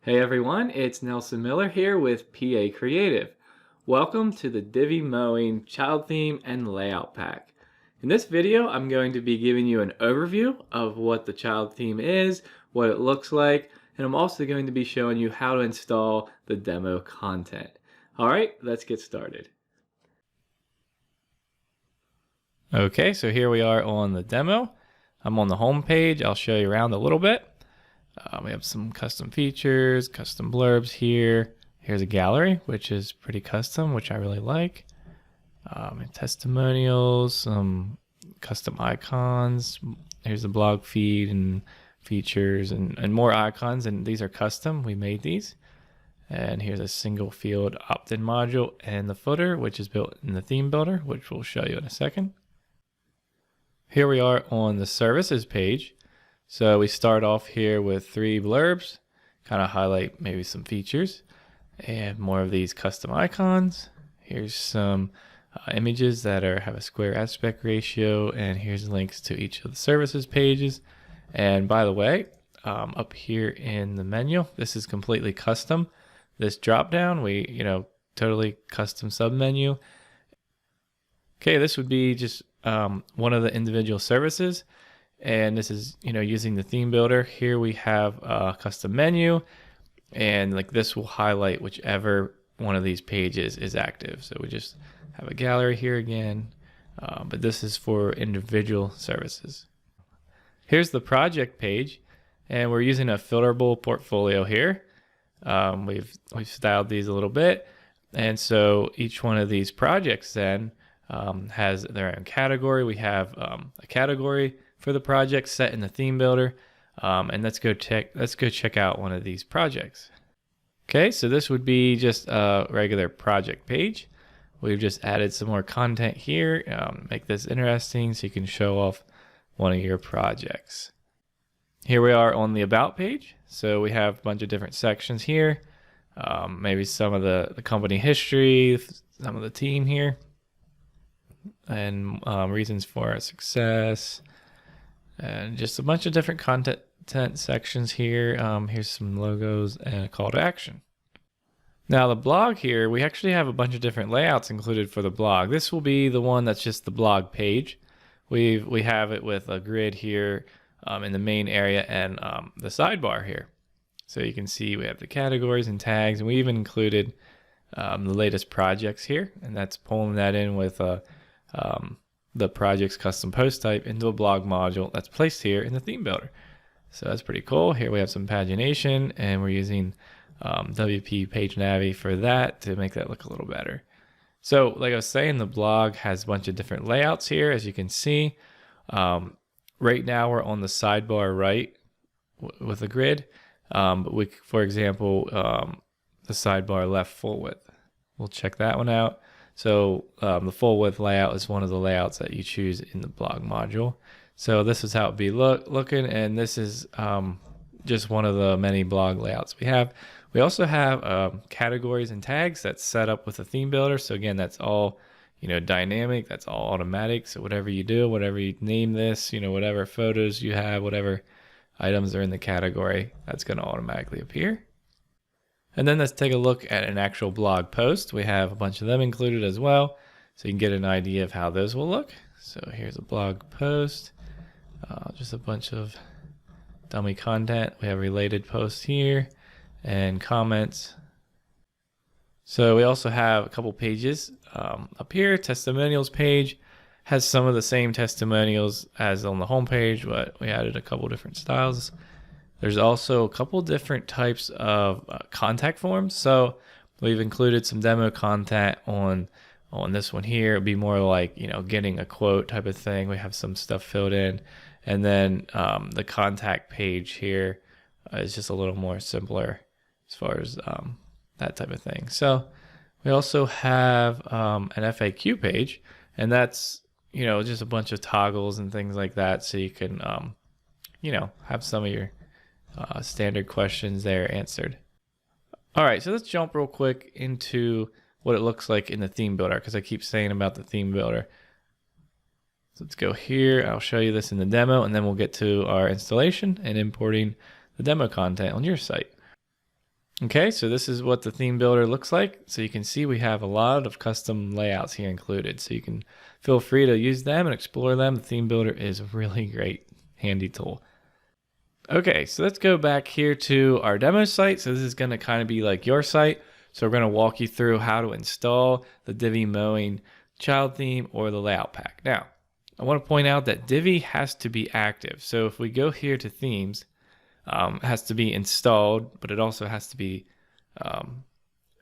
Hey everyone, it's Nelson Miller here with PA Creative. Welcome to the Divi Mowing Child Theme and Layout Pack. In this video, I'm going to be giving you an overview of what the child theme is, what it looks like, and I'm also going to be showing you how to install the demo content. Alright, let's get started. Okay, so here we are on the demo. I'm on the home page. I'll show you around a little bit. We have some custom features, custom blurbs here. Here's a gallery, which is pretty custom, which I really like. And testimonials, some custom icons. Here's the blog feed and features and more icons, and these are custom. We made these. And here's a single field opt-in module and the footer, which is built in the theme builder, which we'll show you in a second. Here we are on the services page. So we start off here with 3 blurbs, kind of highlight maybe some features and more of these custom icons. Here's some images that have a square aspect ratio, and here's links to each of the services pages. And by the way, up here in the menu, this is completely custom. This drop down, totally custom sub menu. Okay, this would be just one of the individual services. And this is, using the theme builder. Here we have a custom menu, and like this will highlight whichever one of these pages is active. So we just have a gallery here again, but this is for individual services. Here's the project page, and we're using a filterable portfolio here. We've styled these a little bit, and so each one of these projects then has their own category. We have a category for the project set in the theme builder, and let's go check out one of these projects. Okay, so this would be just a regular project page. We've just added some more content here, make this interesting so you can show off one of your projects. Here we are on the about page. So we have a bunch of different sections here, maybe some of the company history, some of the team here, and reasons for our success, and just a bunch of different content sections here. Here's some logos and a call to action. Now the blog here, we actually have a bunch of different layouts included for the blog. This will be the one that's just the blog page. We have it with a grid here in the main area and the sidebar here. So you can see we have the categories and tags, and we even included the latest projects here, and that's pulling that in with the project's custom post type into a blog module that's placed here in the theme builder. So that's pretty cool. Here we have some pagination, and we're using WP Page Navi for that to make that look a little better. So like I was saying, the blog has a bunch of different layouts here, as you can see. Right now we're on the sidebar right with a grid, but for example, the sidebar left full width. We'll check that one out. So the full width layout is one of the layouts that you choose in the blog module. So this is how it'd be looking, and this is just one of the many blog layouts we have. We also have categories and tags that's set up with the theme builder. So again, that's all dynamic, that's all automatic. So whatever you do, whatever you name this, whatever photos you have, whatever items are in the category, that's going to automatically appear. And then let's take a look at an actual blog post. We have a bunch of them included as well, so you can get an idea of how those will look. So here's a blog post, just a bunch of dummy content. We have related posts here and comments. So we also have a couple pages up here. Testimonials page has some of the same testimonials as on the home page, but we added a couple different styles. There's also a couple different types of contact forms. So we've included some demo content on this one here. It'd be more like, getting a quote type of thing. We have some stuff filled in. And then the contact page here is just a little more simpler as far as that type of thing. So we also have an FAQ page, and that's, just a bunch of toggles and things like that. So you can, have some of your standard questions there answered. All right, so let's jump real quick into what it looks like in the theme builder, because I keep saying about the theme builder. So let's go here. I'll show you this in the demo, and then we'll get to our installation and importing the demo content on your site. Okay, so this is what the theme builder looks like. So you can see we have a lot of custom layouts here included. So you can feel free to use them and explore them. The theme builder is a really great, handy tool. Okay, so let's go back here to our demo site. So this is going to kind of be like your site. So we're going to walk you through how to install the Divi Mowing child theme or the layout pack. Now, I want to point out that Divi has to be active. So if we go here to themes, it has to be installed, but it also has to be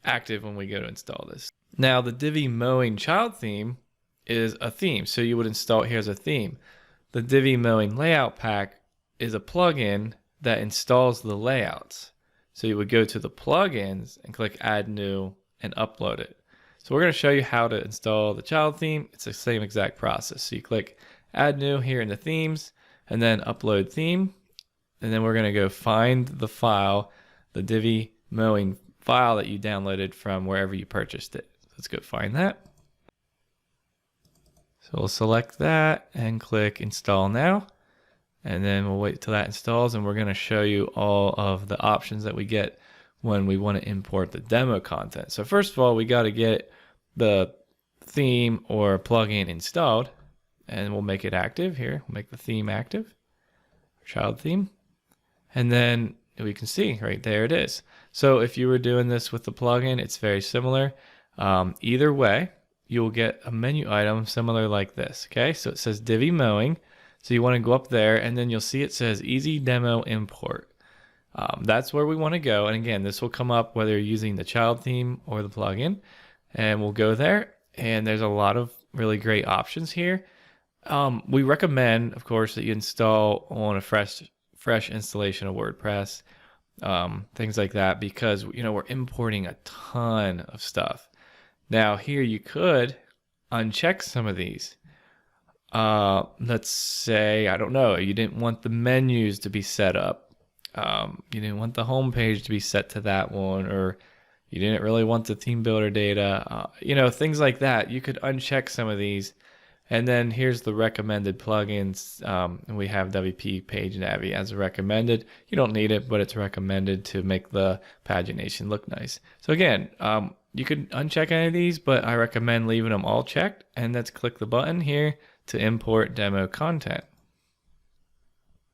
active when we go to install this. Now, the Divi Mowing child theme is a theme. So you would install it here as a theme. The Divi Mowing layout pack is a plugin that installs the layouts. So you would go to the plugins and click add new and upload it. So we're going to show you how to install the child theme. It's the same exact process. So you click add new here in the themes and then upload theme. And then we're going to go find the file, the Divi Mowing file that you downloaded from wherever you purchased it. Let's go find that. So we'll select that and click install now. And then we'll wait till that installs, and we're going to show you all of the options that we get when we want to import the demo content. So first of all, we got to get the theme or plugin installed, and we'll make it active here. We'll make the theme active, child theme. And then we can see right there it is. So if you were doing this with the plugin, it's very similar. Either way, you'll get a menu item similar like this. Okay, so it says Divi Mowing. So you want to go up there and then you'll see it says Easy Demo Import. That's where we want to go. And again, this will come up whether you're using the child theme or the plugin. And we'll go there. And there's a lot of really great options here. We recommend, of course, that you install on a fresh installation of WordPress, things like that, because we're importing a ton of stuff. Now here you could uncheck some of these. Let's say, I don't know, you didn't want the menus to be set up. You didn't want the home page to be set to that one, or you didn't really want the theme builder data, things like that. You could uncheck some of these. And then here's the recommended plugins. And we have WP Page Navi as recommended. You don't need it, but it's recommended to make the pagination look nice. So again, you could uncheck any of these, but I recommend leaving them all checked. And let's click the button here to import demo content.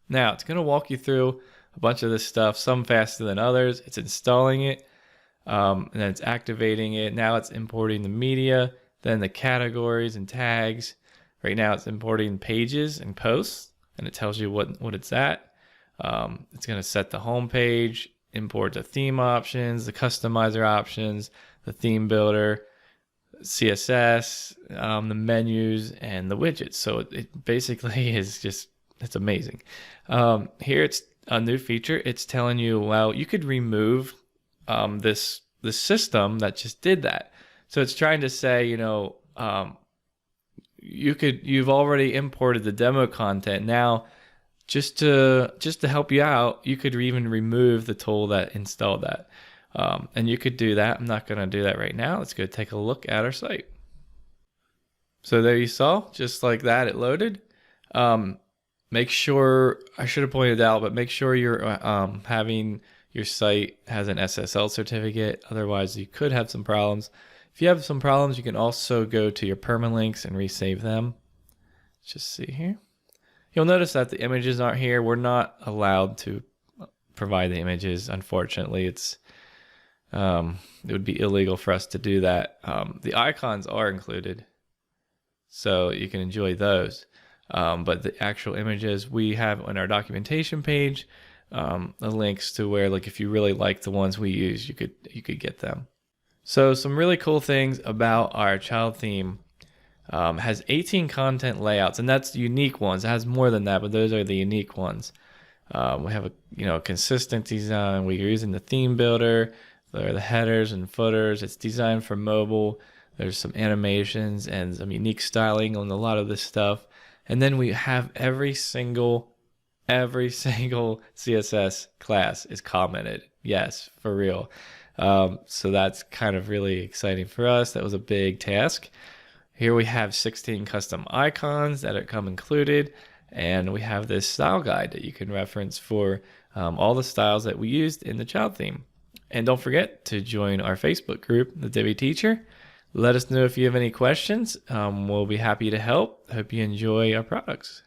Now it's going to walk you through a bunch of this stuff, some faster than others. It's installing it, and then it's activating it. Now it's importing the media, then the categories and tags. Right now it's importing pages and posts, and it tells you what it's at. It's going to set the home page, import the theme options, the customizer options, the theme builder, CSS, the menus, and the widgets. So it basically is it's amazing. Here it's a new feature. It's telling you, well, you could remove this system that just did that. So it's trying to say, you've already imported the demo content. Now, just to help you out, you could even remove the tool that installed that. And you could do that. I'm not going to do that right now. Let's go take a look at our site. So there you saw, just like that, it loaded. Make sure, I should have pointed out, but make sure you're having your site has an SSL certificate. Otherwise, you could have some problems. If you have some problems, you can also go to your permalinks and resave them. Let's just see here. You'll notice that the images aren't here. We're not allowed to provide the images. Unfortunately, it would be illegal for us to do that. The icons are included, so you can enjoy those. But the actual images we have on our documentation page, the links to where, like, if you really like the ones we use, you could get them. So some really cool things about our child theme. Has 18 content layouts, and that's unique ones. It has more than that, but those are the unique ones. We have a consistent design. We're using the theme builder. There are the headers and footers. It's designed for mobile. There's some animations and some unique styling on a lot of this stuff. And then we have every single CSS class is commented. Yes, for real. So that's kind of really exciting for us. That was a big task. Here we have 16 custom icons that come included, and we have this style guide that you can reference for all the styles that we used in the child theme. And don't forget to join our Facebook group, the Divi Teacher. Let us know if you have any questions. We'll be happy to help. Hope you enjoy our products.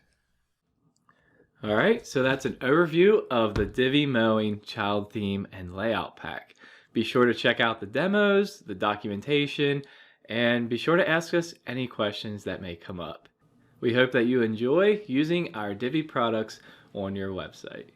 All right, so that's an overview of the Divi Mowing Child Theme and Layout Pack. Be sure to check out the demos, the documentation, and be sure to ask us any questions that may come up. We hope that you enjoy using our Divi products on your website.